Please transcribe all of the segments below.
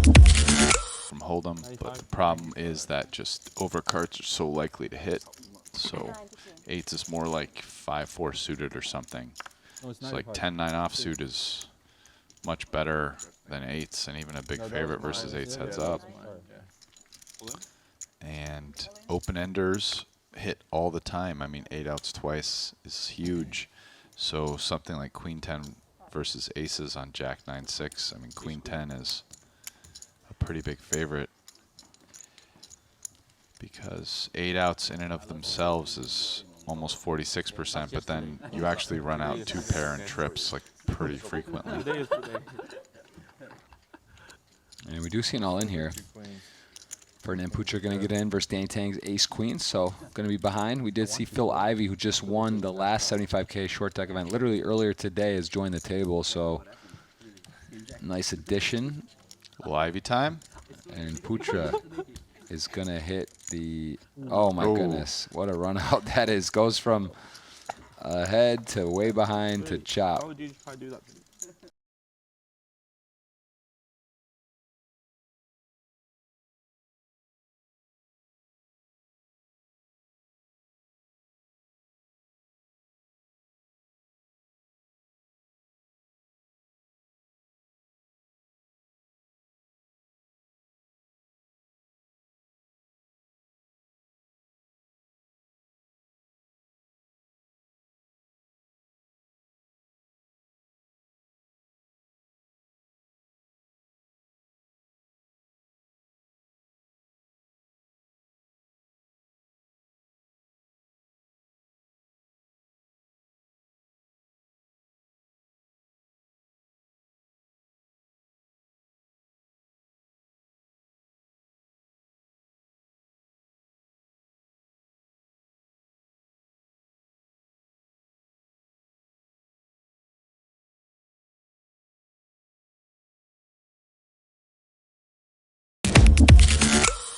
from hold'em, but the problem is that just overcards are so likely to hit. So 8s is more like 5-4 suited or something. It's like 10-9 offsuit is much better than 8s, and even a big favorite versus 8s heads up. And open-enders hit all the time. I mean, 8 outs twice is huge. So something like Queen 10 versus aces on Jack 9-6. I mean, Queen 10 is a pretty big favorite because 8 outs in and of themselves is almost 46%, but then you actually run out 2 pair and trips like pretty frequently. And we do see an all in here. Ferdinand Putra going to get in versus Danny Tang's ace queen, so going to be behind. We did see Phil Ivey, who just won the last 75K short deck event, literally earlier today, has joined the table, so nice addition. Little Ivy time. And Putra is going to hit the, oh my goodness, what a run out that is. Goes from ahead to way behind to chop. How would you try to do that?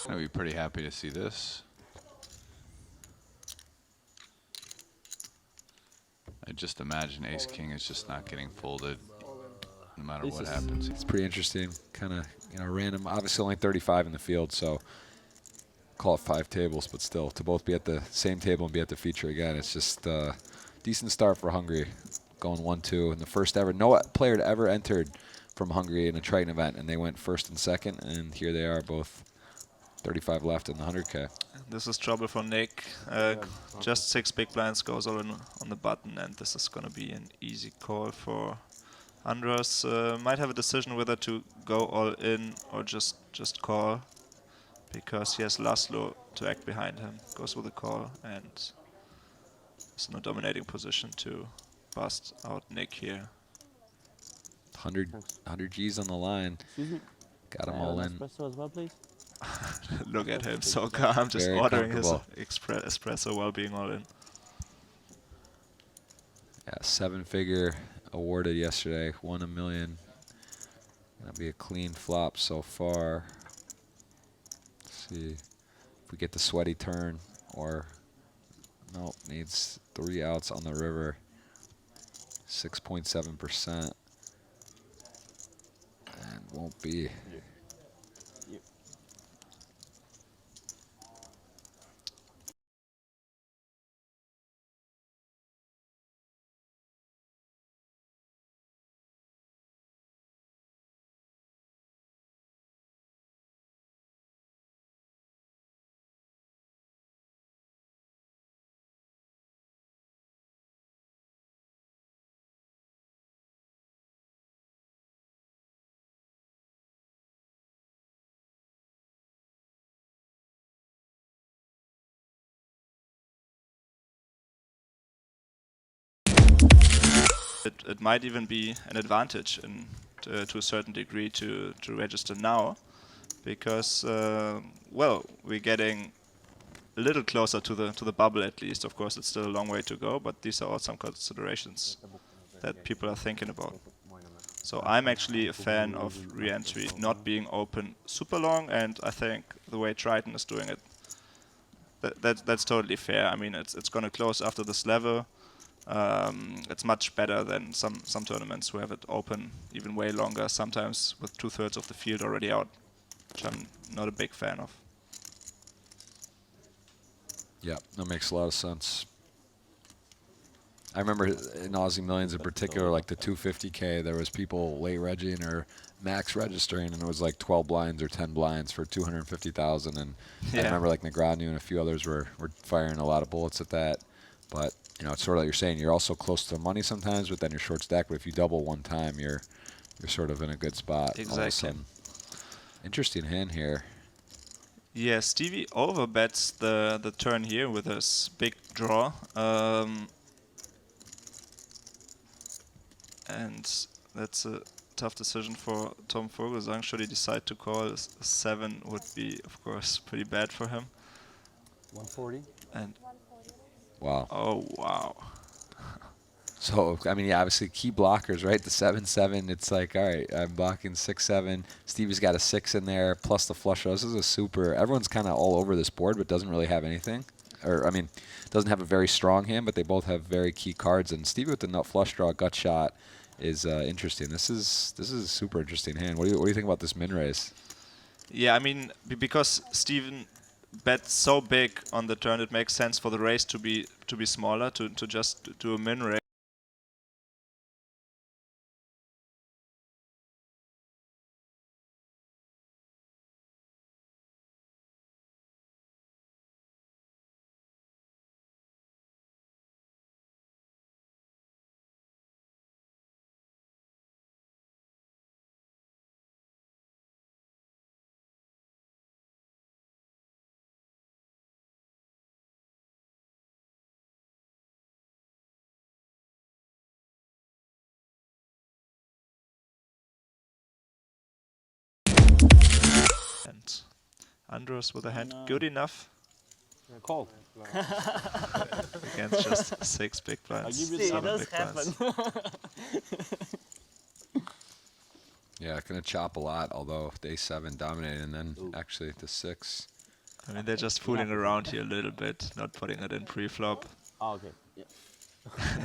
I'd be pretty happy to see this. I just imagine Ace King is just not getting folded no matter what happens. It's pretty interesting, kind of random. Obviously only 35 in the field, so call it 5 tables, but still to both be at the same table and be at the feature again. It's just a decent start for Hungary, going 1-2, and the first ever. No player had ever entered from Hungary in a Triton event, and they went first and second, and here they are, both 35 left in the 100K. This is trouble for Nick. Just 6 big blinds goes all in on the button, and this is going to be an easy call for Andras. Might have a decision whether to go all in or just call, because he has Laszlo to act behind him. Goes with a call, and is in a dominating position to bust out Nick here. 100 G's on the line. Got them all in. Espresso as well, please. Look at him, so calm, just Very ordering his comfortable. espresso while being all in. Yeah, 7-figure awarded yesterday, won $1 million. That'll be a clean flop so far. Let's see if we get the sweaty turn, or nope, needs 3 outs on the river. 6.7%, and won't be. It might even be an advantage to a certain degree to register now, because well, we're getting a little closer to the bubble at least. Of course, it's still a long way to go, but these are all some considerations that people are thinking about. So I'm actually a fan of re-entry not being open super long, and I think the way Triton is doing it, that's totally fair. I mean, it's going to close after this level. It's much better than some tournaments who have it open even way longer, sometimes with 2/3 of the field already out, which I'm not a big fan of. Yeah, that makes a lot of sense. I remember in Aussie Millions in particular, like the 250K, there was people late regging or max registering, and it was like 12 blinds or 10 blinds for 250,000. And I Yeah. remember like Negreanu and a few others were firing a lot of bullets at that. But you know, it's sort of like you're saying, you're also close to the money sometimes, but then you're short stack. But if you double one time, you're sort of in a good spot. All of a Exactly. sudden. Interesting hand here. Yeah, Stevie overbets the turn here with his big draw. And that's a tough decision for Tom Vogelsang. Should he decide to call, a 7 would be, of course, pretty bad for him. 140. And Wow. oh wow. So, I mean, yeah, obviously key blockers, right? The 7-7, it's like, all right, I'm blocking 6-7. Stevie's got a 6 in there, plus the flush draw. This is a super, everyone's kind of all over this board, but doesn't really have anything. Or, I mean, doesn't have a very strong hand, but they both have very key cards. And Stevie with the nut flush draw, gut shot, is interesting. This is a super interesting hand. What do you think about this min raise? Yeah, I mean, because Steven bet so big on the turn, it makes sense for the raise to be smaller, to just do a min raise. And Andros with a hand good enough Called. against just 6 big blinds. I'll give you See, it 7 does big blinds. happen. Yeah, going to chop a lot, although day 7 dominated, and then actually the 6. I mean, they're just fooling around here a little bit, not putting it in pre-flop. Oh, okay. Yeah.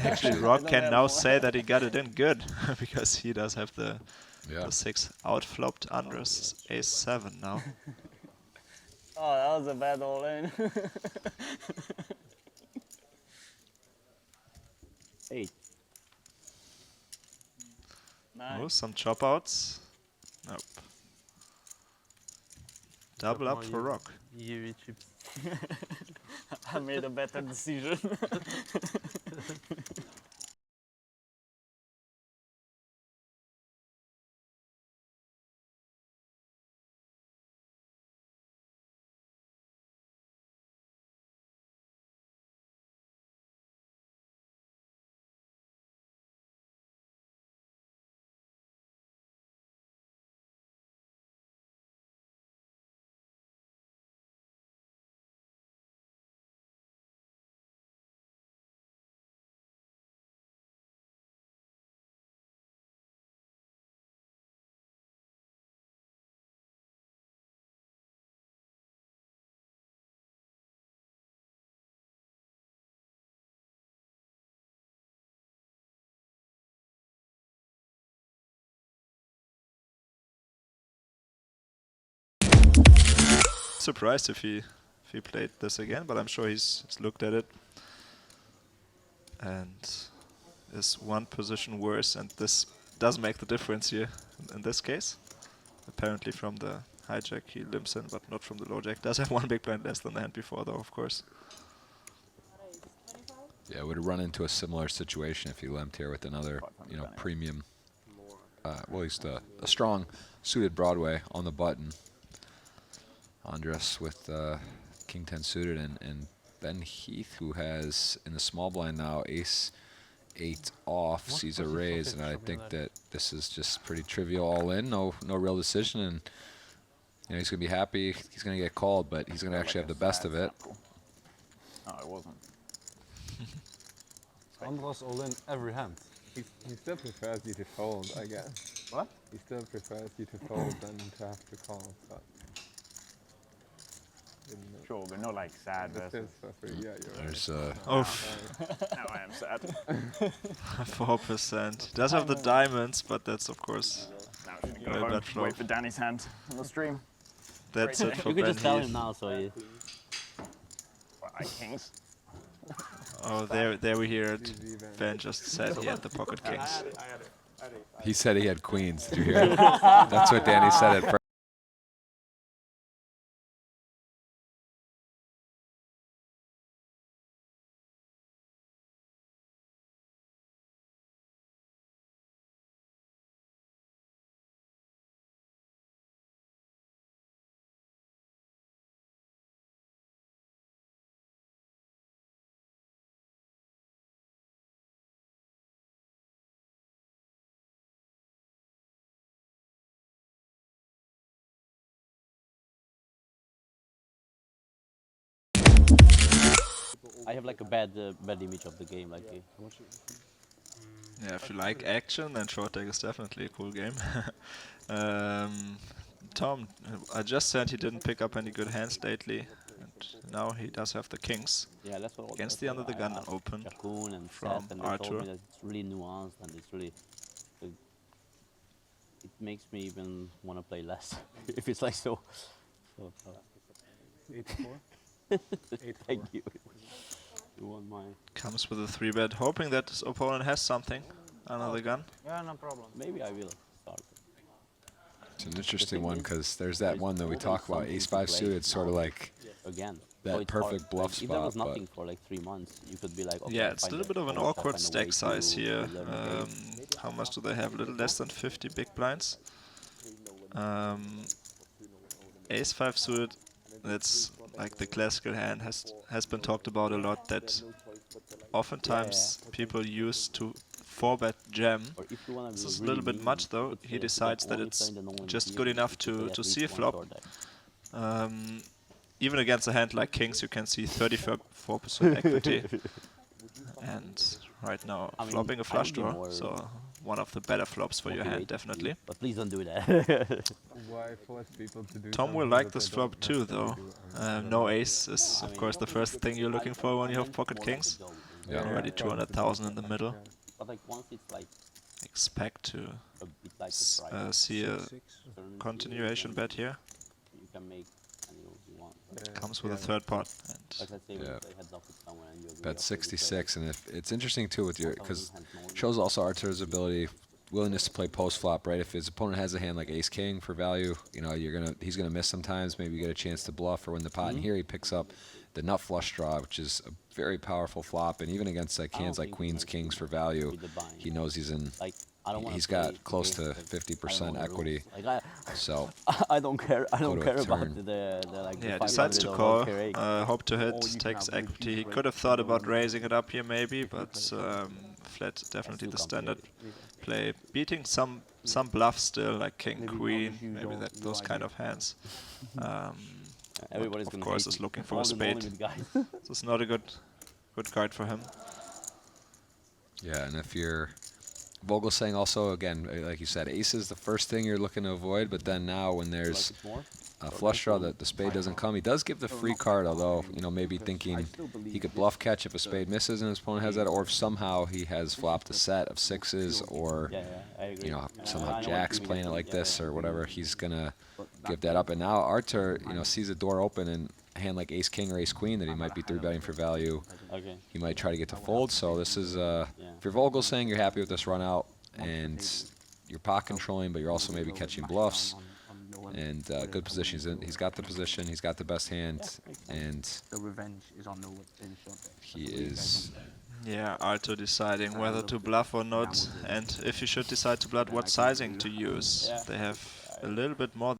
Actually, Rob can now say that he got it in good, because he does have the 6 outflopped. Andros ace-7 now. Oh, that was a bad all-in. 8. Nice. Oh, some chop outs. Nope. Double up for Rock. EV chips. I made a better decision. Surprised if he played this again, but I'm sure he's looked at it and is one position worse, and this does make the difference here in this case. Apparently from the hijack he limps in, but not from the low jack. Does have one big blind less than the hand before though, of course. Yeah, would have run into a similar situation if he limped here with another, premium, well, at least a strong suited Broadway on the button. Andres with King 10 suited, and Ben Heath, who has in the small blind now ace 8 off, sees a raise, and I think that this is just pretty trivial all in, no real decision, and he's gonna be happy. He's gonna get called, but he's gonna actually have the best of it. No, it wasn't. Andros all in every hand. He still prefers you to fold, I guess. What? He still prefers you to fold than to have to call. But Sure, but not like sad That versus. stands for free. Yeah, you're right. There's Oh, Now I am sad. 4%. He does have the diamonds, but that's of course Now I should go very home, bad flop. wait for Danny's hand on the stream. That's it for You could Ben just tell him Heath. now, so you. Well, I kings. Oh, there we hear it. GG, Ben. Ben just said he had the pocket kings. he said he had queens. Did you hear it? That's what Danny said at first. I have like a bad image of the game. Like, Yeah, if you like action, then short deck is definitely a cool game. Tom, I just said he didn't pick up any good hands lately, and now he does have the kings. yeah, that's what. Against that's the under the what gun I asked open Raccoon and from Seth, and they told Arthur. me that it's really nuanced and it's really. It makes me even want to play less if it's like so. So 8-4. thank you. You want my? Comes with a 3-bet, hoping that his opponent has something. Another gun. Yeah, no problem. Maybe I will start. It's an interesting one because there's that one that we talk about, ace-5 suited, sort of like Again. that So it's perfect hard. bluff Like, if there was spot, but- nothing for like 3 months, you could be like, okay, Yeah, I'll it's a find little bit of an coach, I'll awkward find a stack way size to here. learn the game. How much do they have? A little less than 50 big blinds. Ace-5 suited, that's like the classical hand, has been talked about a lot, that oftentimes people use to 4-bet jam. Or if you wanna This be is a really little bit mean, much though. you could He say decides that only it's play the normal just GM, good enough you could play to at see a least one flop. short deck. Even against a hand like kings, you can see 34% equity. And right now, I mean, flopping a I flush would be draw, more so one of the better flops for your hand, motivated to definitely. do, but please don't do that. Why force people to do Tom will something like that this they flop don't too, necessarily though. do? I don't No know. ace is, of course, the first thing you're looking for when you have pocket kings. Yeah. Already 200,000 in the middle. But like once it's like Expect to a bit like a private see a tournament, continuation bet here. you can make any rules you want. Comes with a third pot. And Like let's say we Yeah. play heads up with someone and you agree, Bet okay, we play 66, and if it's interesting too with your, 1,000 because hands more. shows also Artur's ability, willingness to play post flop, right? If his opponent has a hand like ace king for value, you know, he's gonna miss sometimes. Maybe you get a chance to bluff or win the pot. And here he picks up the nut flush draw, which is a very powerful flop. And even against like I don't hands like think queens, we kings for value, with the buying. he knows he's in. Like I don't want He's to play got close to against, like, 50% I don't know the equity. rules. Like So I don't care. I don't to a care about turn. the like. yeah, the decides to 500 or call. 1K. Hope to hit, takes equity. He could have thought about raising it up here maybe, but flat definitely the standard play. Beating some bluffs still, like king, queen, maybe those kind of hands. Everybody's Of gonna course hate is me. looking for All a the spade. non-limit guys. This is not a good card for him. yeah, and if you're Vogel's saying also again, like you said, ace is the first thing you're looking to avoid. But then now when there's Like it more? a flush draw that the spade doesn't come, he does give the free card, although, you know, maybe thinking he could bluff catch if a spade misses and his opponent has that, or if somehow he has flopped a set of sixes, or, Yeah, I agree. you know, I somehow know what Jack's you mean. playing it like Yeah, this yeah. or whatever, he's going to give that up. And now Artur, you know, sees the door open and a hand like ace king or ace queen that he might be 3-betting for value, Okay. he might try to get to fold. So this is, if you're Vogel saying you're happy with this run out and you're pot controlling, but you're also maybe catching bluffs, and good position. He's got the position, he's got the best hand, and The revenge is on the in short deck. he is. Yeah, Arthur deciding whether to bluff or not, and if you should decide to bluff, what sizing to use. Yeah. They have a little bit more